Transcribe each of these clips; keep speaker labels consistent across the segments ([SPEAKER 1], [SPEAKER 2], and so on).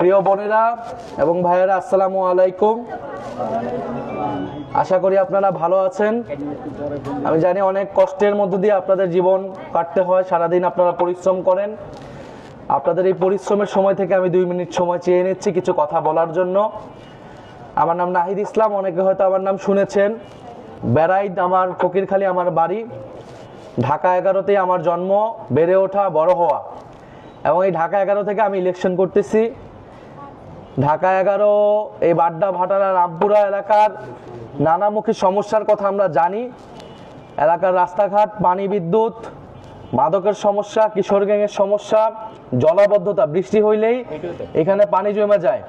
[SPEAKER 1] প্রিয় বোনেরা এবং ভাইয়েরা, আসসালামু আলাইকুম। আশা করি আপনারা ভালো আছেন। আমি জানি অনেক কষ্টের মধ্য দিয়ে আপনাদের জীবন কাটতে হয়, সারাদিন আপনারা পরিশ্রম করেন। আপনাদের এই পরিশ্রমের সময় থেকে আমি 2 মিনিট সময় চেয়ে নিচ্ছি কিছু কথা বলার জন্য। আমার নাম নাহিদ ইসলাম, অনেকে হয়তো আমার নাম শুনেছেন। বেড়াইদ আমার ফকিরখালী আমার বাড়ি, ঢাকা 11তেই আমার জন্ম, বেড়ে ওঠা, বড় হওয়া। এবং এই ঢাকা 11 থেকে আমি ইলেকশন করতেছি। ঢাকা 11 এই বাড্ডা, ভাটারা, রামপুরা এলাকার নানামুখী সমস্যার কথা আমরা জানি। এলাকার রাস্তাঘাট, পানি, বিদ্যুৎ, মাদকের সমস্যা, কিশোর গ্যাংয়ের সমস্যা, জলাবদ্ধতা, বৃষ্টি হইলেই এখানে পানি জমে যায়,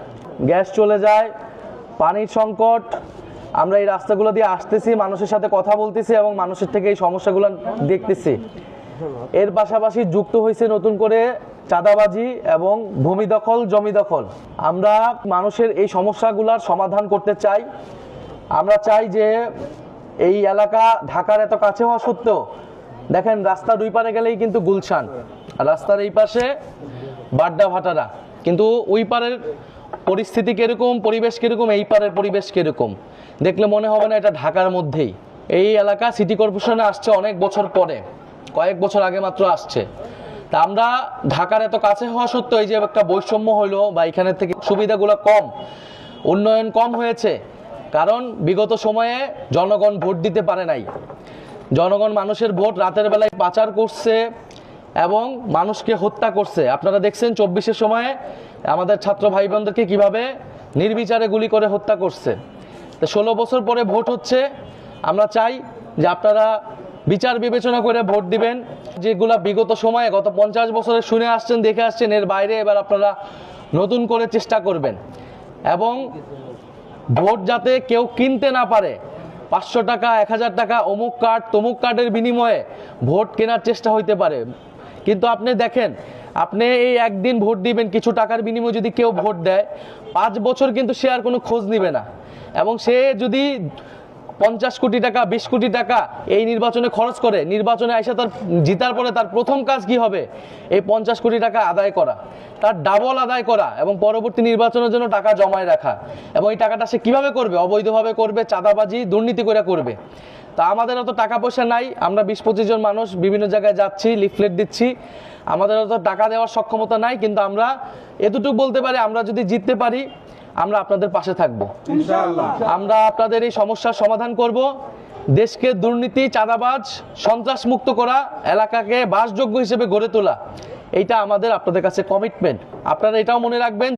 [SPEAKER 1] গ্যাস চলে যায়, পানির সংকট। আমরা এই রাস্তাগুলো দিয়ে আসতেছি, মানুষের সাথে কথা বলতেছি এবং মানুষের থেকে এই সমস্যাগুলো দেখতেছি। এর পাশাপাশি যুক্ত হয়েছে নতুন করে চাঁদাবাজি এবং ভূমি দখল, জমি দখল। আমরা মানুষের এই সমস্যাগুলোর সমাধান করতে চাই। আমরা চাই যে এই এলাকা ঢাকার এত কাছে হওয়া সত্ত্বেও দেখেন রাস্তা 2 পারে গেলেই কিন্তু গুলশান, রাস্তার এই পাশে বাড্ডা, ভাটারা, কিন্তু ওই পারের পরিস্থিতি কিরকম, পরিবেশ কিরকম, এই পারের পরিবেশ কিরকম দেখলে মনে হবে না এটা ঢাকার মধ্যেই। এই এলাকা সিটি কর্পোরেশনে আসছে অনেক বছর পরে, কয়েক বছর আগে মাত্র আসছে। তা আমরা ঢাকার এত কাছে হওয়া সত্ত্বেও এই যে একটা বৈষম্য হইলো বা এখানের থেকে সুবিধাগুলো কম, উন্নয়ন কম হয়েছে, কারণ বিগত সময়ে জনগণ ভোট দিতে পারে নাই। জনগণ মানুষের ভোট রাতের বেলায় পাচার করছে এবং মানুষকে হত্যা করছে। আপনারা দেখছেন 24-এর সময়ে আমাদের ছাত্র ভাই বোনদেরকে কীভাবে নির্বিচারে গুলি করে হত্যা করছে। তো 16 বছর পরে ভোট হচ্ছে। আমরা চাই যে আপনারা বিচার বিবেচনা করে ভোট দিবেন। যেগুলা বিগত সময়ে গত 50 বছরে শুনে আসছেন, দেখে আসছেন, এর বাইরে এবার আপনারা নতুন করে চেষ্টা করবেন এবং ভোট যাতে কেউ কিনতে না পারে। 500 টাকা, 1000 টাকা, অমুক কার্ড, তমুক কার্ডের বিনিময়ে ভোট কেনার চেষ্টা হইতে পারে। কিন্তু আপনি দেখেন, আপনি এই একদিন ভোট দিবেন, কিছু টাকার বিনিময়ে যদি কেউ ভোট দেয়, 5 বছর কিন্তু সে আর কোনো খোঁজ নিবে না। এবং সে যদি 50 কোটি টাকা, 20 কোটি টাকা এই নির্বাচনে খরচ করে, নির্বাচনে এসে তার জিতার পরে তার প্রথম কাজ কি হবে? এই 50 কোটি টাকা আদায় করা, তার ডাবল আদায় করা এবং পরবর্তী নির্বাচনের জন্য টাকা জমায় রাখা। এবং এই টাকাটা সে কিভাবে করবে? অবৈধভাবে করবে, চাঁদাবাজি, দুর্নীতি করে করবে। তা আমাদের অত টাকা পয়সা নাই। আমরা 20-25 জন মানুষ বিভিন্ন জায়গায় যাচ্ছি, লিফলেট দিচ্ছি। আমাদের অত টাকা দেওয়ার সক্ষমতা নাই, কিন্তু আমরা এতটুকু বলতে পারি, আমরা যদি জিততে পারি আমরা আপনাদের পাশে থাকব ইনশাআল্লাহ। আমরা আপনাদের এই সমস্যার সমাধান করব। দেশকে দুর্নীতি, চাঁদাবাজ, সন্ত্রাস মুক্ত করা, এলাকাকে বাসযোগ্য হিসেবে গড়ে তোলা, এইটা আমাদের আপনাদের কাছে কমিটমেন্ট। আপনারা এটাও মনে রাখবেন।